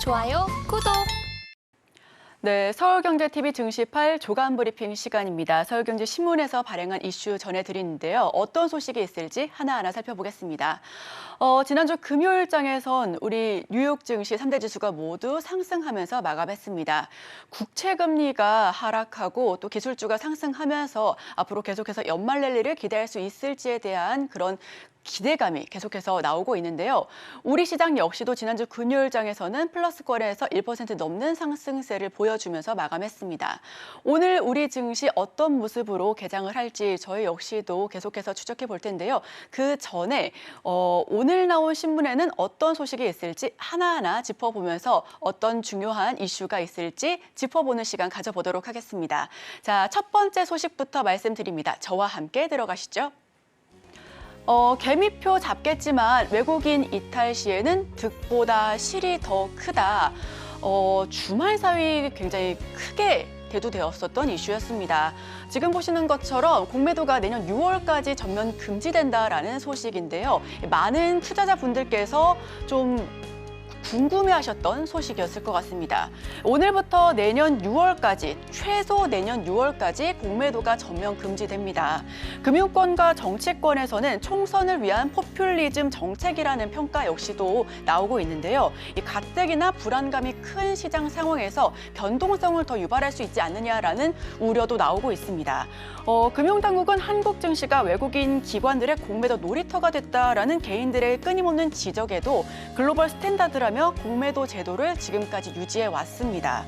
좋아요, 구독! 네, 서울경제TV 증시8 조간 브리핑 시간입니다. 서울경제신문에서 발행한 이슈 전해드리는데요. 어떤 소식이 있을지 하나하나 살펴보겠습니다. 지난주 금요일장에선 우리 뉴욕 증시 3대 지수가 모두 상승하면서 마감했습니다. 국채금리가 하락하고 또 기술주가 상승하면서 앞으로 계속해서 연말 랠리를 기대할 수 있을지에 대한 그런 기대감이 계속해서 나오고 있는데요. 우리 시장 역시도 지난주 금요일장에서는 플러스권에서 1% 넘는 상승세를 보여주면서 마감했습니다. 오늘 우리 증시 어떤 모습으로 개장을 할지 저희 역시도 계속해서 추적해 볼 텐데요. 그 전에 오늘 나온 신문에는 어떤 소식이 있을지 하나하나 짚어보면서 어떤 중요한 이슈가 있을지 짚어보는 시간 가져보도록 하겠습니다. 자, 첫 번째 소식부터 말씀드립니다. 저와 함께 들어가시죠. 개미표 잡겠지만 외국인 이탈 시에는 득보다 실이 더 크다. 주말 사이 굉장히 크게 대두되었었던 이슈였습니다. 지금 보시는 것처럼 공매도가 내년 6월까지 전면 금지된다라는 소식인데요. 많은 투자자분들께서 좀 궁금해하셨던 소식이었을 것 같습니다. 오늘부터 내년 6월까지, 최소 내년 6월까지 공매도가 전면 금지됩니다. 금융권과 정치권에서는 총선을 위한 포퓰리즘 정책이라는 평가 역시도 나오고 있는데요. 이 가뜩이나 불안감이 큰 시장 상황에서 변동성을 더 유발할 수 있지 않느냐라는 우려도 나오고 있습니다. 금융당국은 한국 증시가 외국인 기관들의 공매도 놀이터가 됐다라는 개인들의 끊임없는 지적에도 글로벌 스탠다드라며 공매도 제도를 지금까지 유지해 왔습니다.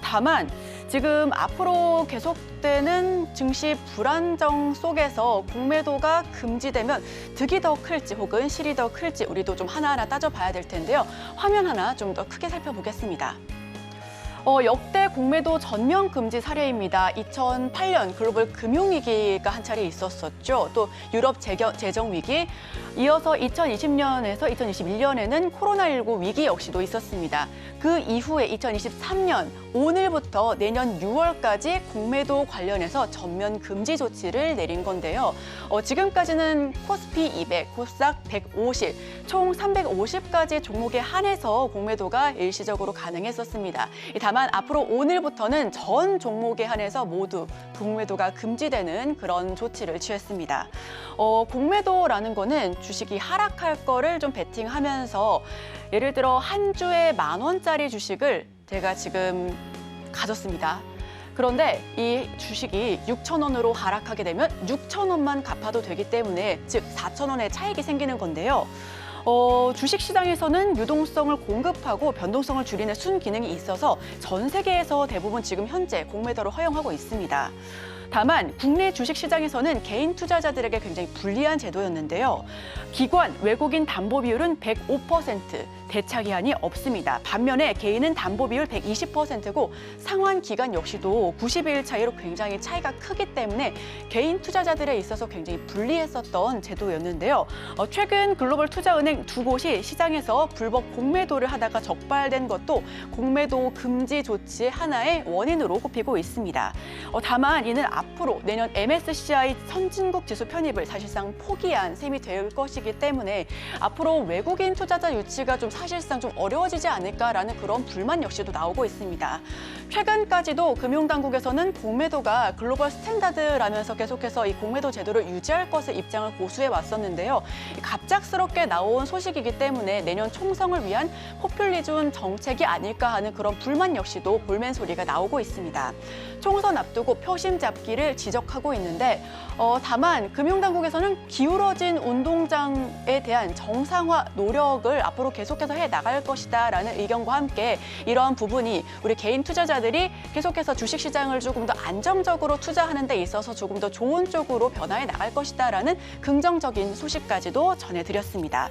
다만 지금 앞으로 계속되는 증시 불안정 속에서 공매도가 금지되면 득이 더 클지 혹은 실이 더 클지 우리도 좀 하나하나 따져봐야 될 텐데요. 화면 하나 좀 더 크게 살펴보겠습니다. 역대 공매도 전면 금지 사례입니다. 2008년 글로벌 금융위기가 한 차례 있었었죠. 또 유럽 재정위기, 이어서 2020년에서 2021년에는 코로나19 위기 역시도 있었습니다. 그 이후에 2023년 오늘부터 내년 6월까지 공매도 관련해서 전면 금지 조치를 내린 건데요. 지금까지는 코스피 200, 코스닥 150, 총 350가지 종목에 한해서 공매도가 일시적으로 가능했었습니다. 다만 앞으로 오늘부터는 전 종목에 한해서 모두 공매도가 금지되는 그런 조치를 취했습니다. 공매도라는 거는 주식이 하락할 거를 좀 베팅하면서 예를 들어 한 주에 10,000원짜리 주식을 제가 지금 가졌습니다. 그런데 이 주식이 6,000원으로 하락하게 되면 6,000원만 갚아도 되기 때문에 즉 4,000원의 차익이 생기는 건데요. 주식시장에서는 유동성을 공급하고 변동성을 줄이는 순기능이 있어서 전 세계에서 대부분 지금 현재 공매도를 허용하고 있습니다. 다만 국내 주식시장에서는 개인 투자자들에게 굉장히 불리한 제도였는데요. 기관, 외국인 담보 비율은 105%, 대차 기한이 없습니다. 반면에 개인은 담보 비율 120%고 상환 기간 역시도 90일 차이로 굉장히 차이가 크기 때문에 개인 투자자들에 있어서 굉장히 불리했었던 제도였는데요. 최근 글로벌 투자은행 두 곳이 시장에서 불법 공매도를 하다가 적발된 것도 공매도 금지 조치의 하나의 원인으로 꼽히고 있습니다. 다만 이는 앞으로 내년 MSCI 선진국 지수 편입을 사실상 포기한 셈이 될 것이기 때문에 앞으로 외국인 투자자 유치가 좀 사실상 좀 어려워지지 않을까라는 그런 불만 역시도 나오고 있습니다. 최근까지도 금융당국에서는 공매도가 글로벌 스탠다드라면서 계속해서 이 공매도 제도를 유지할 것을 입장을 고수해 왔었는데요. 갑작스럽게 나온 소식이기 때문에 내년 총선을 위한 포퓰리즘 정책이 아닐까 하는 그런 불만 역시도 볼멘 소리가 나오고 있습니다. 총선 앞두고 표심 잡기를 지적하고 있는데 다만 금융당국에서는 기울어진 운동장에 대한 정상화 노력을 앞으로 계속해서 해 나갈 것이다라는 의견과 함께 이러한 부분이 우리 개인 투자자들이 계속해서 주식시장을 조금 더 안정적으로 투자하는 데 있어서 조금 더 좋은 쪽으로 변화해 나갈 것이다라는 긍정적인 소식까지도 전해드렸습니다.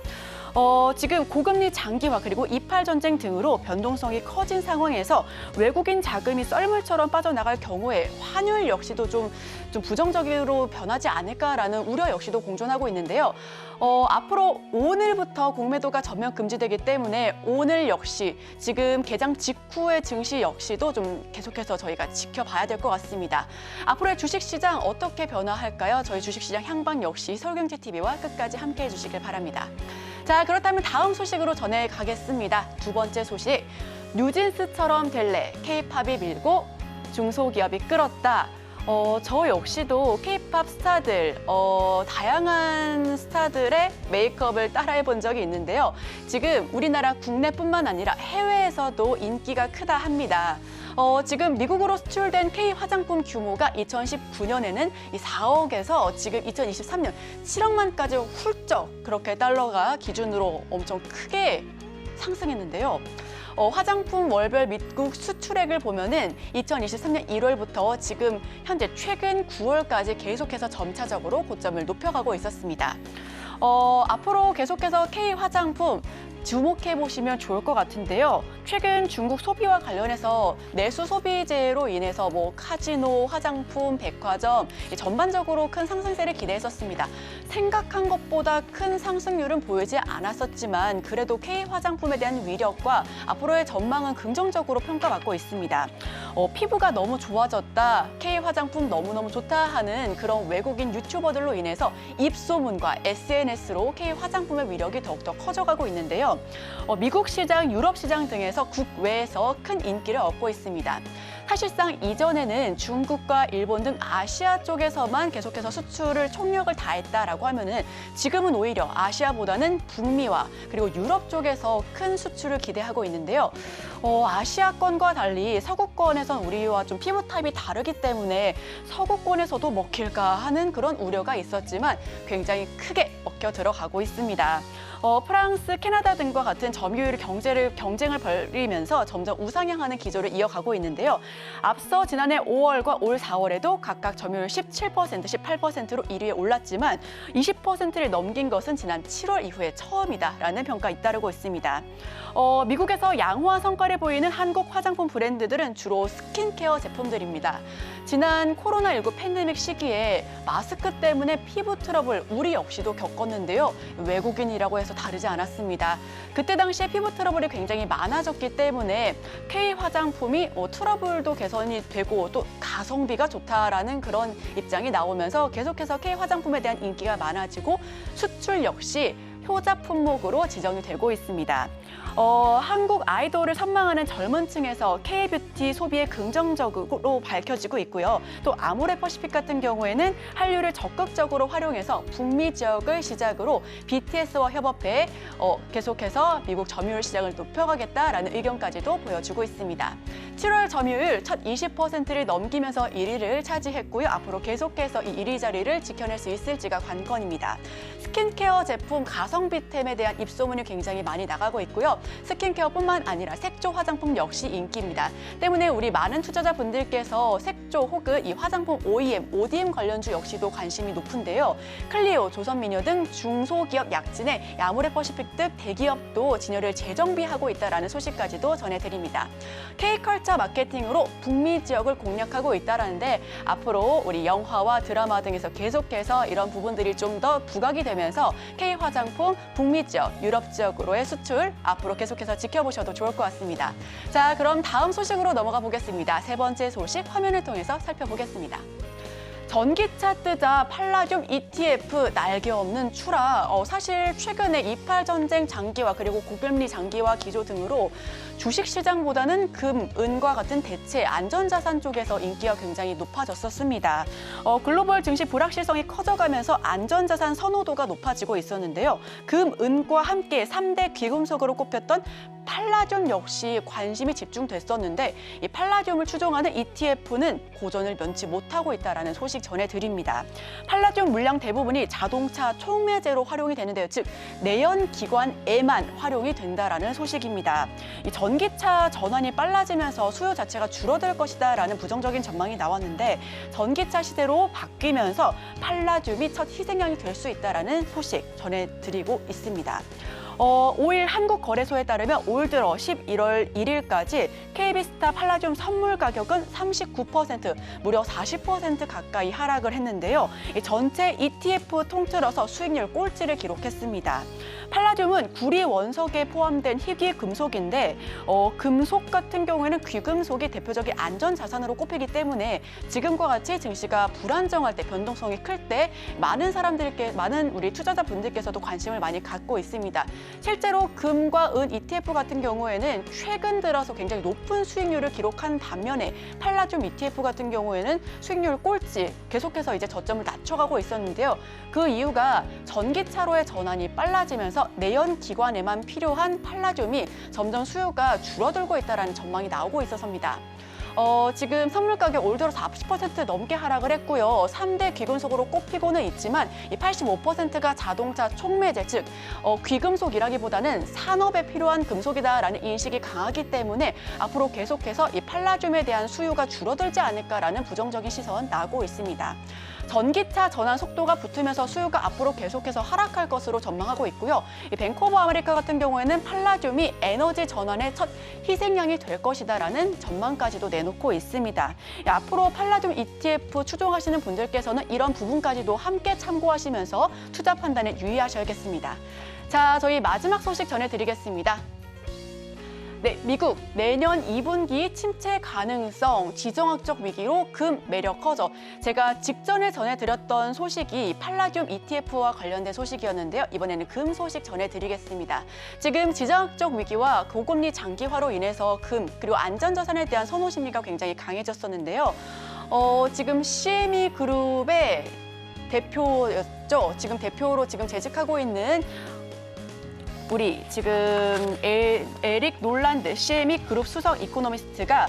지금 고금리 장기화 그리고 이팔 전쟁 등으로 변동성이 커진 상황에서 외국인 자금이 썰물처럼 빠져나갈 경우에 환율 역시도 좀 부정적으로 변하지 않을까라는 우려 역시도 공존하고 있는데요. 앞으로 오늘부터 공매도가 전면 금지되기 때문에 오늘 역시 지금 개장 직후의 증시 역시도 좀 계속해서 저희가 지켜봐야 될 것 같습니다. 앞으로의 주식시장 어떻게 변화할까요? 저희 주식시장 향방 역시 서울경제TV와 끝까지 함께해 주시길 바랍니다. 자, 그렇다면 다음 소식으로 전해가겠습니다. 두 번째 소식. 뉴진스처럼 될래. K-팝이 밀고 중소기업이 끌었다. 저 역시도 K-팝 스타들, 다양한 스타들의 메이크업을 따라해 본 적이 있는데요. 지금 우리나라 국내뿐만 아니라 해외에서도 인기가 크다 합니다. 지금 미국으로 수출된 K 화장품 규모가 2019년에는 이 4억에서 지금 2023년 7억만까지 훌쩍 그렇게 달러가 기준으로 엄청 크게 상승했는데요. 화장품 월별 미국 수출액을 보면은 2023년 1월부터 지금 현재 최근 9월까지 계속해서 점차적으로 고점을 높여가고 있었습니다. 앞으로 계속해서 K 화장품 주목해 보시면 좋을 것 같은데요. 최근 중국 소비와 관련해서 내수 소비재로 인해서 카지노, 화장품, 백화점 전반적으로 큰 상승세를 기대했었습니다. 생각한 것보다 큰 상승률은 보이지 않았었지만 그래도 K 화장품에 대한 위력과 앞으로의 전망은 긍정적으로 평가받고 있습니다. 피부가 너무 좋아졌다, K 화장품 너무너무 좋다 하는 그런 외국인 유튜버들로 인해서 입소문과 SNS로 K 화장품의 위력이 더욱더 커져가고 있는데요. 미국 시장, 유럽 시장 등에서 국외에서 큰 인기를 얻고 있습니다. 사실상 이전에는 중국과 일본 등 아시아 쪽에서만 계속해서 수출을 총력을 다했다라고 하면은 지금은 오히려 아시아보다는 북미와 그리고 유럽 쪽에서 큰 수출을 기대하고 있는데요. 아시아권과 달리 서구권에선 우리와 좀 피부 타입이 다르기 때문에 서구권에서도 먹힐까 하는 그런 우려가 있었지만 굉장히 크게 먹혀 들어가고 있습니다. 프랑스, 캐나다 등과 같은 점유율 경쟁을 벌이면서 점점 우상향하는 기조를 이어가고 있는데요. 앞서 지난해 5월과 올 4월에도 각각 점유율 17%, 18%로 1위에 올랐지만 20%를 넘긴 것은 지난 7월 이후에 처음이다라는 평가 잇따르고 있습니다. 미국에서 양호한 성과를 보이는 한국 화장품 브랜드들은 주로 스킨케어 제품들입니다. 지난 코로나19 팬데믹 시기에 마스크 때문에 피부 트러블 우리 역시도 겪었는데요. 외국인이라고 해서 다르지 않았습니다. 그때 당시에 피부 트러블이 굉장히 많아졌기 때문에 K 화장품이 트러블도 개선이 되고 또 가성비가 좋다라는 그런 입장이 나오면서 계속해서 K 화장품에 대한 인기가 많아지고 수출 역시 효자 품목으로 지정이 되고 있습니다. 한국 아이돌을 선망하는 젊은 층에서 K-뷰티 소비에 긍정적으로 밝혀지고 있고요. 또 아모레퍼시픽 같은 경우에는 한류를 적극적으로 활용해서 북미 지역을 시작으로 BTS와 협업해 계속해서 미국 점유율 시장을 높여가겠다라는 의견까지도 보여주고 있습니다. 7월 점유율 첫 20%를 넘기면서 1위를 차지했고요. 앞으로 계속해서 이 1위 자리를 지켜낼 수 있을지가 관건입니다. 스킨케어 제품 가성비템에 대한 입소문이 굉장히 많이 나가고 있고요. 스킨케어뿐만 아니라 색조 화장품 역시 인기입니다. 때문에 우리 많은 투자자분들께서 색조 혹은 이 화장품 OEM, ODM 관련주 역시도 관심이 높은데요. 클리오, 조선미녀 등 중소기업 약진에 아모레퍼시픽 등 대기업도 진열을 재정비하고 있다는 소식까지도 전해드립니다. K컬처 마케팅으로 북미 지역을 공략하고 있다는데 앞으로 우리 영화와 드라마 등에서 계속해서 이런 부분들이 좀 더 부각이 되면서 K 화장품 북미 지역, 유럽 지역으로의 수출 앞으로 계속해서 지켜보셔도 좋을 것 같습니다. 자, 그럼 다음 소식으로 넘어가 보겠습니다. 세 번째 소식 화면을 통해서 살펴보겠습니다. 전기차 뜨자 팔라듐 ETF 날개 없는 추락. 사실 최근에 이팔 전쟁 장기화 그리고 고금리 장기화 기조 등으로 주식시장보다는 금, 은과 같은 대체 안전자산 쪽에서 인기가 굉장히 높아졌었습니다. 글로벌 증시 불확실성이 커져가면서 안전자산 선호도가 높아지고 있었는데요. 금, 은과 함께 3대 귀금속으로 꼽혔던 팔라듐 역시 관심이 집중됐었는데 이 팔라듐을 추종하는 ETF는 고전을 면치 못하고 있다는 소식 전해드립니다. 팔라듐 물량 대부분이 자동차 촉매제로 활용이 되는데요. 즉 내연기관에만 활용이 된다는 소식입니다. 이 전기차 전환이 빨라지면서 수요 자체가 줄어들 것이다라는 부정적인 전망이 나왔는데 전기차 시대로 바뀌면서 팔라듐이 첫 희생양이 될 수 있다는 소식 전해드리고 있습니다. 5일 한국거래소에 따르면 올 들어 11월 1일까지 KB스타 팔라듐 선물 가격은 39%, 무려 40% 가까이 하락을 했는데요. 전체 ETF 통틀어서 수익률 꼴찌를 기록했습니다. 팔라듐은 구리 원석에 포함된 희귀 금속인데 금속 같은 경우에는 귀금속이 대표적인 안전 자산으로 꼽히기 때문에 지금과 같이 증시가 불안정할 때, 변동성이 클 때 많은 우리 투자자분들께서도 관심을 많이 갖고 있습니다. 실제로 금과 은 ETF 같은 경우에는 최근 들어서 굉장히 높은 수익률을 기록한 반면에 팔라듐 ETF 같은 경우에는 수익률 꼴찌, 계속해서 이제 저점을 낮춰가고 있었는데요. 그 이유가 전기차로의 전환이 빨라지면서 내연 기관에만 필요한 팔라듐이 점점 수요가 줄어들고 있다는 전망이 나오고 있어서입니다. 지금 선물 가격 올 들어서 40% 넘게 하락을 했고요. 3대 귀금속으로 꼽히고는 있지만 이 85%가 자동차 촉매제, 즉 귀금속이라기보다는 산업에 필요한 금속이다라는 인식이 강하기 때문에 앞으로 계속해서 이 팔라듐에 대한 수요가 줄어들지 않을까라는 부정적인 시선 나오고 있습니다. 전기차 전환 속도가 붙으면서 수요가 앞으로 계속해서 하락할 것으로 전망하고 있고요. 이 뱅크 오브 아메리카 같은 경우에는 팔라듐이 에너지 전환의 첫 희생양이 될 것이다라는 전망까지도 내놓고 있습니다. 앞으로 팔라듐 ETF 추종하시는 분들께서는 이런 부분까지도 함께 참고하시면서 투자 판단에 유의하셔야겠습니다. 자, 저희 마지막 소식 전해드리겠습니다. 네, 미국 내년 2분기 침체 가능성, 지정학적 위기로 금 매력 커져. 제가 직전에 전해드렸던 소식이 팔라듐 ETF와 관련된 소식이었는데요. 이번에는 금 소식 전해드리겠습니다. 지금 지정학적 위기와 고금리 장기화로 인해서 금, 그리고 안전자산에 대한 선호 심리가 굉장히 강해졌었는데요. 지금 CME 그룹의 대표였죠. 지금 대표로 재직하고 있는 우리 지금 에릭 놀란드 CME 그룹 수석 이코노미스트가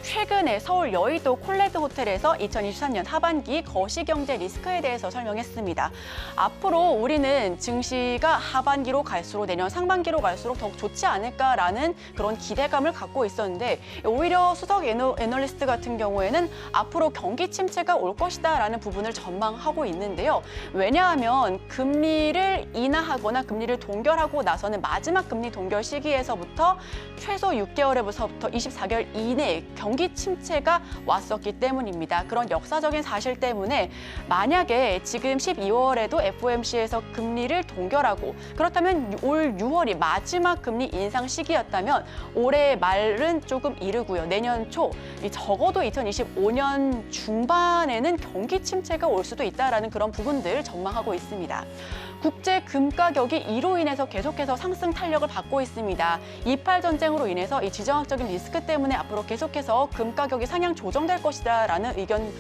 최근에 서울 여의도 콜레드 호텔에서 2023년 하반기 거시경제 리스크에 대해서 설명했습니다. 앞으로 우리는 증시가 하반기로 갈수록 내년 상반기로 갈수록 더욱 좋지 않을까라는 그런 기대감을 갖고 있었는데 오히려 수석 애널리스트 같은 경우에는 앞으로 경기 침체가 올 것이다라는 부분을 전망하고 있는데요. 왜냐하면 금리를 인하하거나 금리를 동결하고 나서는 마지막 금리 동결 시기에서부터 최소 6개월에서부터 24개월 이내에 경기 침체가 왔었기 때문입니다. 그런 역사적인 사실 때문에 만약에 지금 12월에도 FOMC에서 금리를 동결하고 그렇다면 올 6월이 마지막 금리 인상 시기였다면 올해 말은 조금 이르고요. 내년 초, 적어도 2025년 중반에는 경기 침체가 올 수도 있다는 그런 부분들 전망하고 있습니다. 국제 금 가격이 이로 인해서 계속해서 상승 탄력을 받고 있습니다. 이팔 전쟁으로 인해서 이 지정학적인 리스크 때문에 앞으로 계속해서 금 가격이 상향 조정될 것이다라는 의견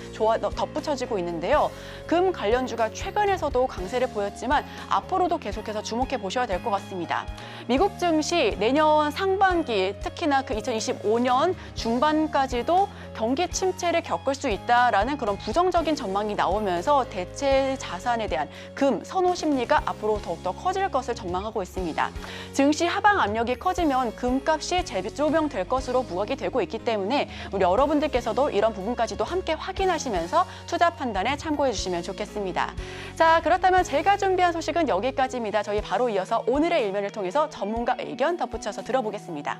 덧붙여지고 있는데요. 금 관련주가 최근에서도 강세를 보였지만 앞으로도 계속해서 주목해 보셔야 될 것 같습니다. 미국 증시 내년 상반기, 특히나 그 2025년 중반까지도 경기 침체를 겪을 수 있다라는 그런 부정적인 전망이 나오면서 대체 자산에 대한 금 선호 심리가 앞으로 더욱더 커질 것을 전망하고 있습니다. 증시 하방 압력이 커지면 금값이 재조명될 것으로 부각이 되고 있기 때문에 우리 여러분들께서도 이런 부분까지도 함께 확인하시면서 투자 판단에 참고해 주시면 좋겠습니다. 자, 그렇다면 제가 준비한 소식은 여기까지입니다. 저희 바로 이어서 오늘의 일면을 통해서 전문가 의견 덧붙여서 들어보겠습니다.